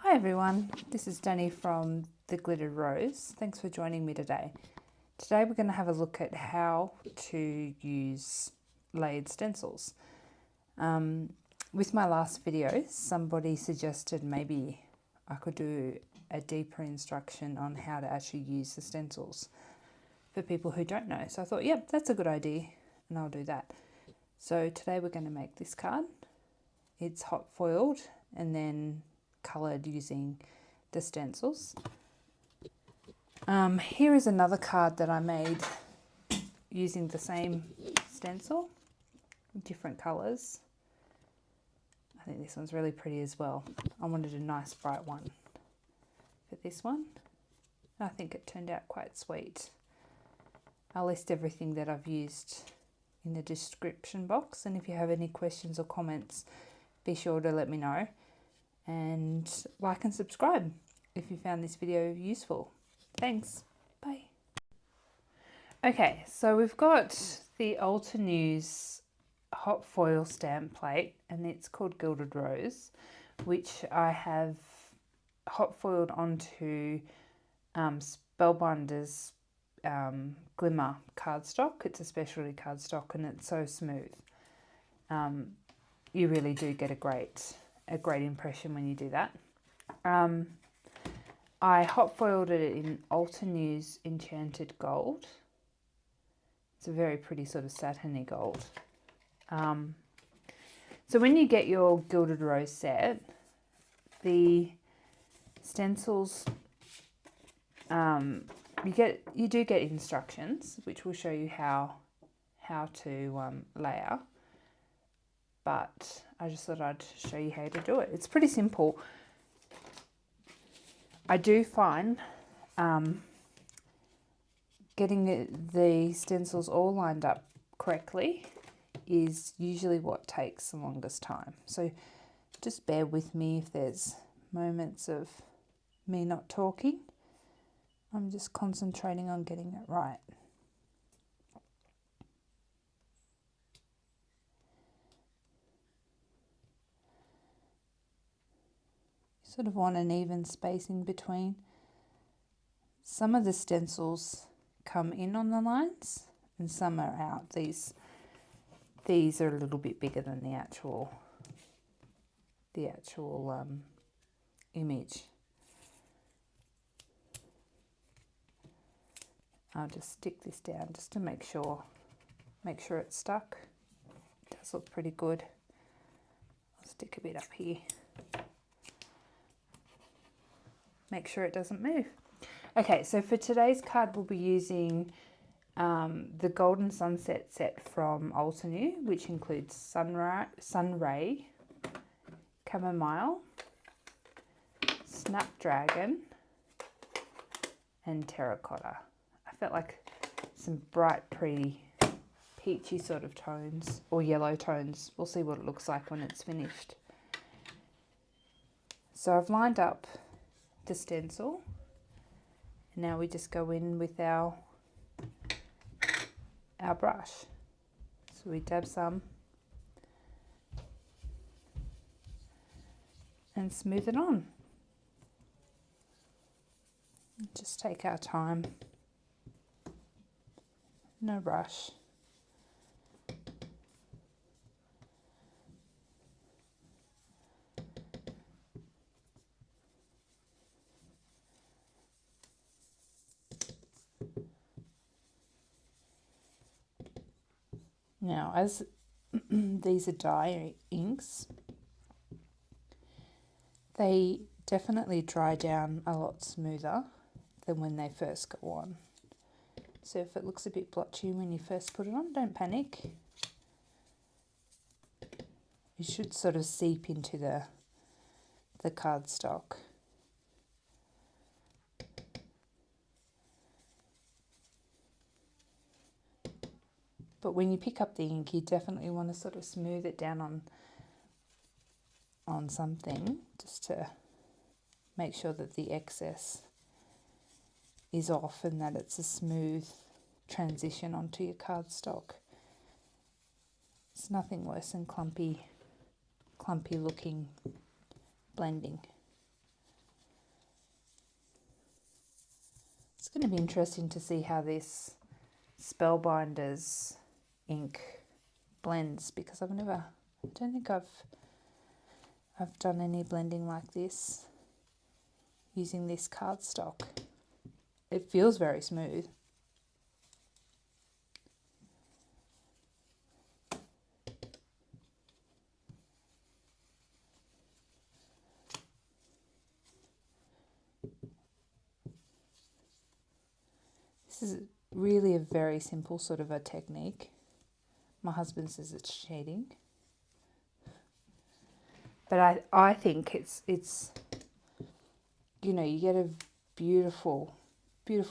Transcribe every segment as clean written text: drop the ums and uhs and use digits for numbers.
Hi everyone, this is Danny from the Glittered Rose. Thanks for joining me today. Today we're going to have a look at how to use layered stencils. With my last video, somebody suggested maybe I could do a deeper instruction on how to actually use the stencils for people who don't know. So I thought, yep, that's a good idea, and I'll do that. So today we're going to make this card. It's hot foiled and then coloured using the stencils. Here is another card that I made using the same stencil, different colours. I think this one's really pretty as well. I wanted a nice bright one for this one. I think it turned out quite sweet. I'll list everything that I've used in the description box, and if you have any questions or comments, be sure to let me know. And like and subscribe if you found this video useful. Thanks. Bye. Okay, so we've got the Altenew's hot foil stamp plate, and it's called Gilded Rose, which I have hot foiled onto Spellbinders Glimmer cardstock. It's a specialty cardstock and it's so smooth. You really do get a great impression when you do that. I hot foiled it in Altenew's Enchanted gold. It's a very pretty sort of satiny gold. So when you get your Gilded Rose set, the stencils, you do get instructions which will show you how to layer. But I just thought I'd show you how to do it. It's pretty simple. I do find getting the stencils all lined up correctly is usually what takes the longest time. So just bear with me if there's moments of me not talking. I'm just concentrating on getting it right. Sort of want an even spacing between. Some of the stencils come in on the lines and some are out. These are a little bit bigger than the actual image. I'll just stick this down just to make sure it's stuck. It does look pretty good. I'll stick a bit up here. Make sure it doesn't move. Okay, so for today's card we'll be using the Golden Sunset set from Altenew, which includes Sunray, Chamomile, Snapdragon and Terracotta. I felt like some bright, pretty, peachy sort of tones, or yellow tones. We'll see what it looks like when it's finished. So I've lined up the stencil, and now we just go in with our brush. So we dab some and smooth it on. Just take our time, no rush. Now, as these are dye inks, they definitely dry down a lot smoother than when they first go on. So if it looks a bit blotchy when you first put it on, don't panic. It should sort of seep into the cardstock. But when you pick up the ink, you definitely want to sort of smooth it down on something, just to make sure that the excess is off and that it's a smooth transition onto your cardstock. It's nothing worse than clumpy looking blending. going to be interesting to see how this Spellbinders ink blends, because I don't think I've done any blending like this using this cardstock. It feels very smooth. This is really a very simple sort of a technique. My husband says it's cheating, but I think it's you know, you get a beautiful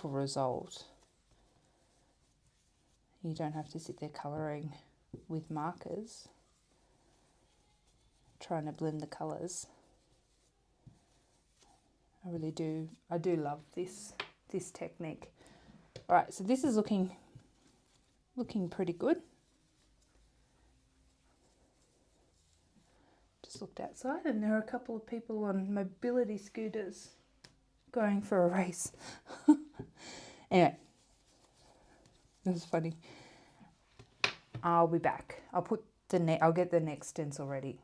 result. You don't have to sit there colouring with markers, trying to blend the colours. I do love this technique. All right, so this is looking pretty good. Just looked outside and there are a couple of people on mobility scooters going for a race. Anyway, this is funny. I'll be back. I'll get the next stencil ready.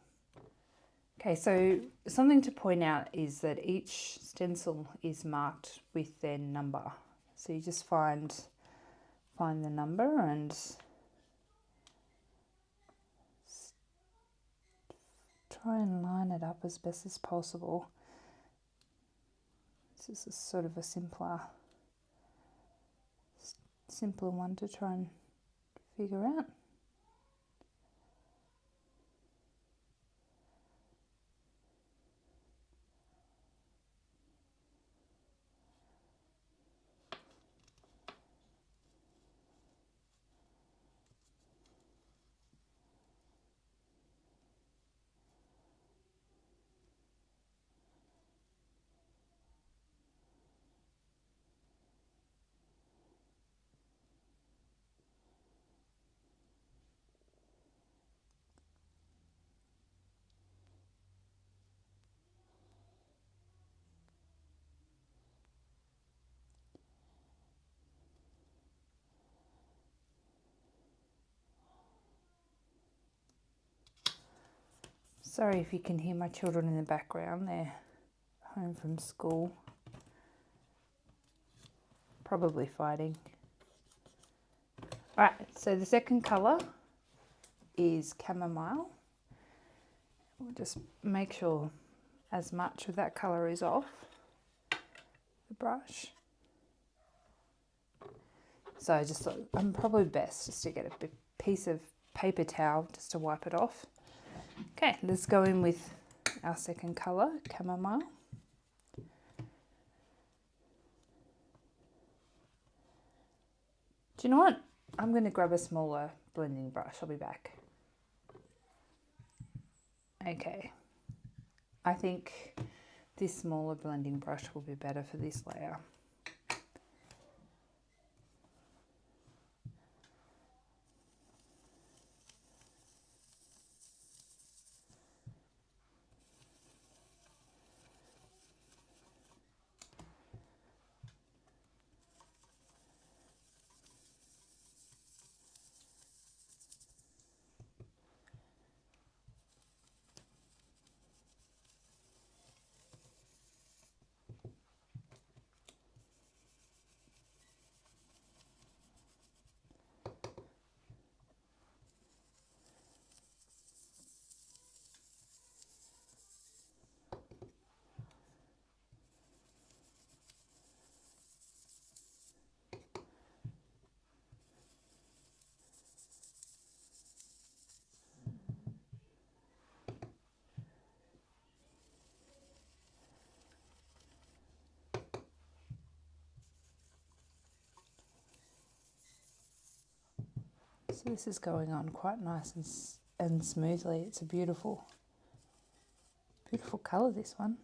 Okay, so something to point out is that each stencil is marked with their number. So you just find the number and try and line it up as best as possible. This is sort of a simpler one to try and figure out. Sorry if you can hear my children in the background. They're home from school, probably fighting. All right, so the second colour is Chamomile. We'll just make sure as much of that colour is off the brush. So I just thought I'm probably best just to get a piece of paper towel just to wipe it off. Okay, let's go in with our second colour, Chamomile. Do you know what? I'm going to grab a smaller blending brush. I'll be back. Okay, I think this smaller blending brush will be better for this layer. So this is going on quite nice and smoothly. It's a beautiful colour, this one.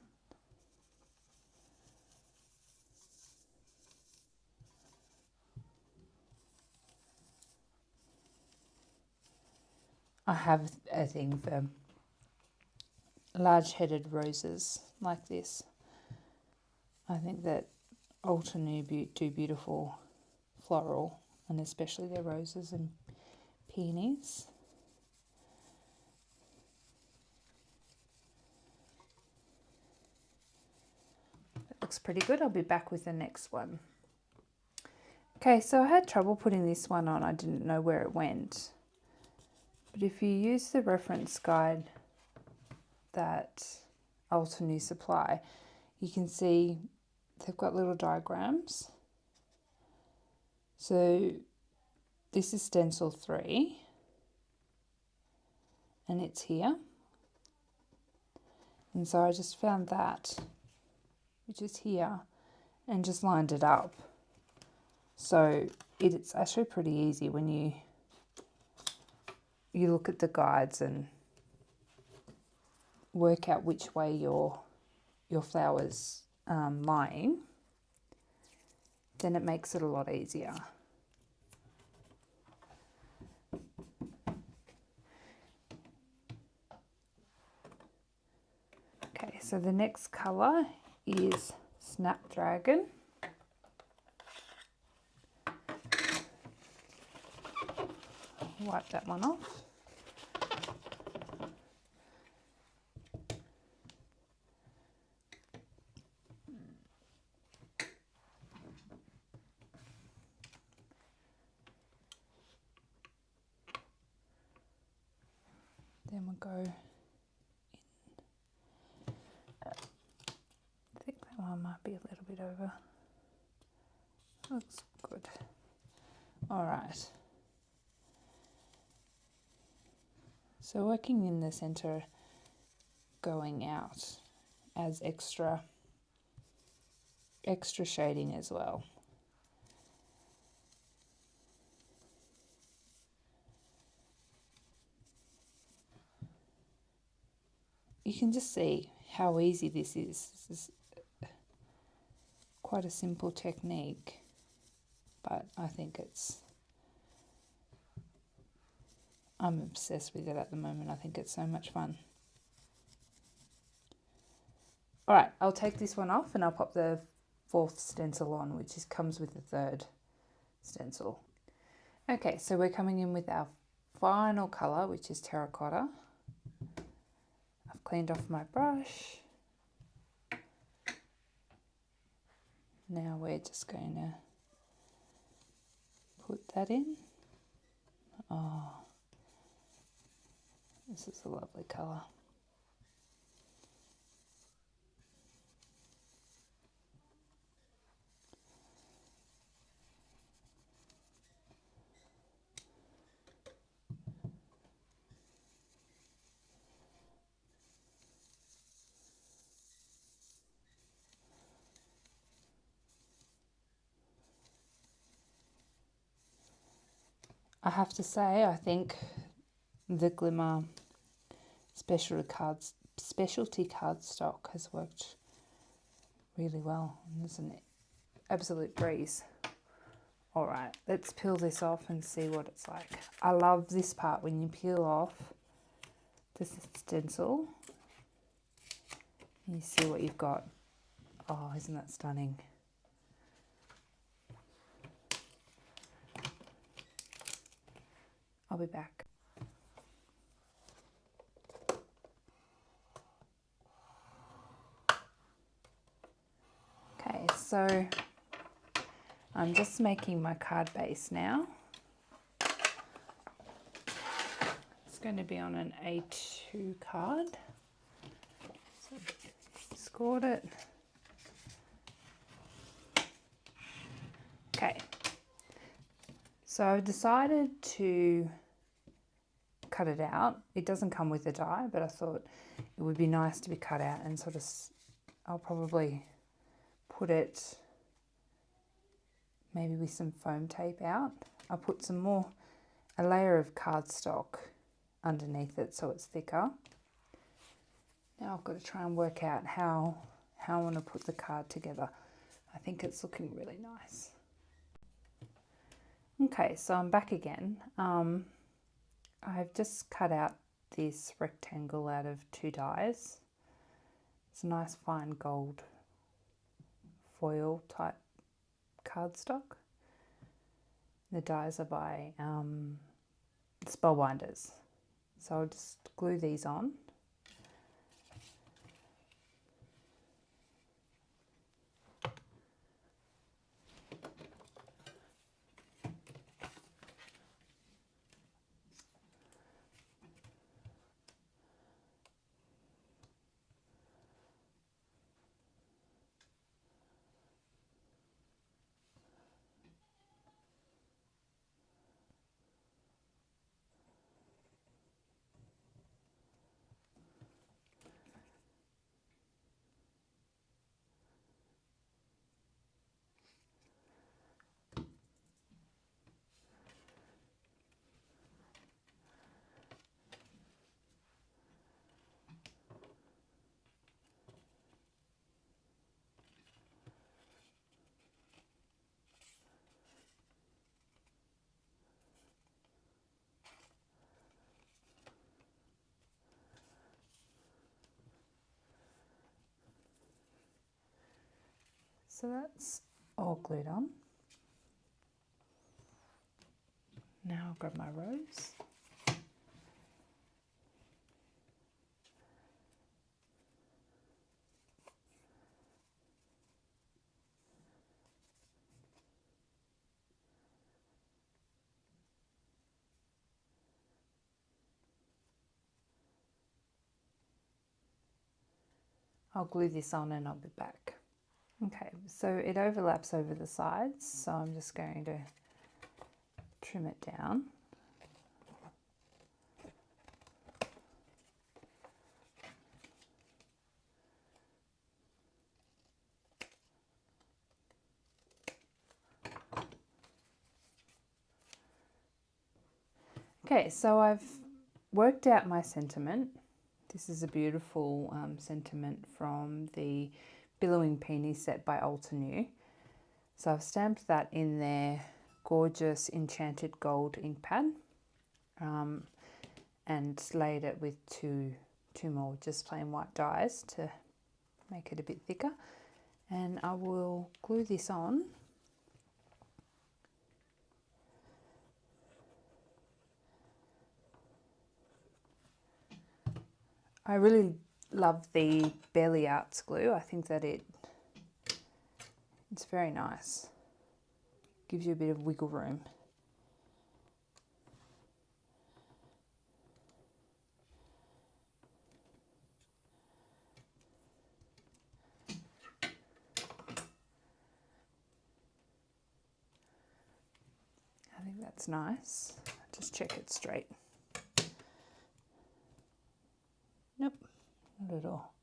I have a thing for large-headed roses like this. I think that Altenew do beautiful floral, and especially their roses and peonies. That looks pretty good. I'll be back with the next one. Okay, so I had trouble putting this one on. I didn't know where it went. But if you use the reference guide that Altenew supply, you can see they've got little diagrams. So this is stencil 3 and it's here. And so I just found that, which is here, and just lined it up. So it's actually pretty easy when you look at the guides and work out which way your flower's lying, then it makes it a lot easier. Okay, so the next colour is Snapdragon. Wipe that one off. Then we'll go in. I think that one might be a little bit over. Looks good. All right. So working in the center, going out adds extra shading as well. You can just see how easy this is. This is quite a simple technique, but I think I'm obsessed with it at the moment. I think it's so much fun. All right, I'll take this one off and I'll pop the 4th stencil on, which comes with the 3rd stencil. Okay, so we're coming in with our final colour, which is Terracotta. I've cleaned off my brush. Now we're just going to put that in. Oh, this is a lovely colour. I have to say, I think the Glimmer specialty cardstock has worked really well. And it's an absolute breeze. All right, let's peel this off and see what it's like. I love this part when you peel off the stencil. You see what you've got. Oh, isn't that stunning? I'll be back. Okay, so I'm just making my card base now. It's going to be on an A2 card. So scored it. Okay. So I've decided to cut it out. It doesn't come with a die, but I thought it would be nice to be cut out and sort of, I'll probably put it maybe with some foam tape out. I'll put a layer of cardstock underneath it so it's thicker. Now I've got to try and work out how I want to put the card together. I think it's looking really nice. Okay, so I'm back again. I've just cut out this rectangle out of 2 dies. It's a nice fine gold foil type Cardstock. The dies are by Spellbinders. So I'll just glue these on. So that's all glued on. Now I'll grab my rose. I'll glue this on and I'll be back. Okay, so it overlaps over the sides, so I'm just going to trim it down. Okay, so I've worked out my sentiment. This is a beautiful sentiment from the Billowing Peony set by Altenew. So I've stamped that in their gorgeous Enchanted gold ink pad and laid it with two more just plain white dies to make it a bit thicker. And I will glue this on. I really love the Belly Arts glue. I think that it's very nice. Gives you a bit of wiggle room. I think that's nice. Just check it straight. Nope, not at all.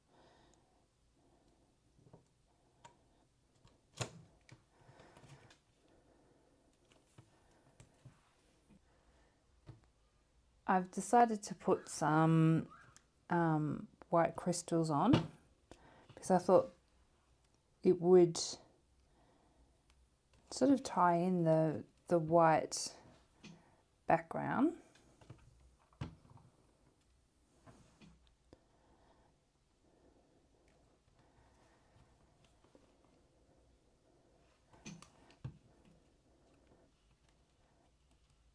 I've decided to put some white crystals on because I thought it would sort of tie in the white background.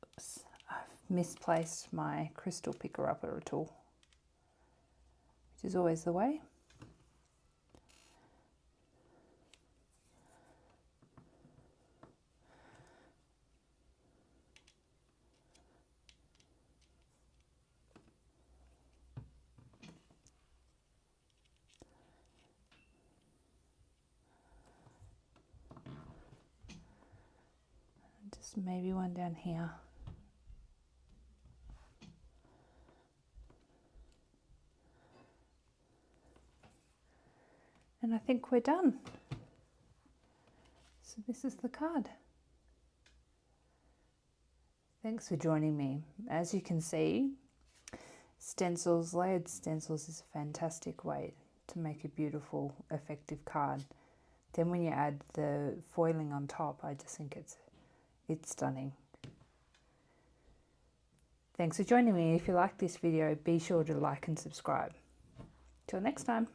Oops, I've misplaced my crystal picker-upper tool, which is always the way. Just maybe one down here. And I think we're done. So this is the card. Thanks for joining me. As you can see, stencils, layered stencils is a fantastic way to make a beautiful, effective card. Then when you add the foiling on top, I just think it's stunning. Thanks for joining me. If you like this video, be sure to like and subscribe. Till next time.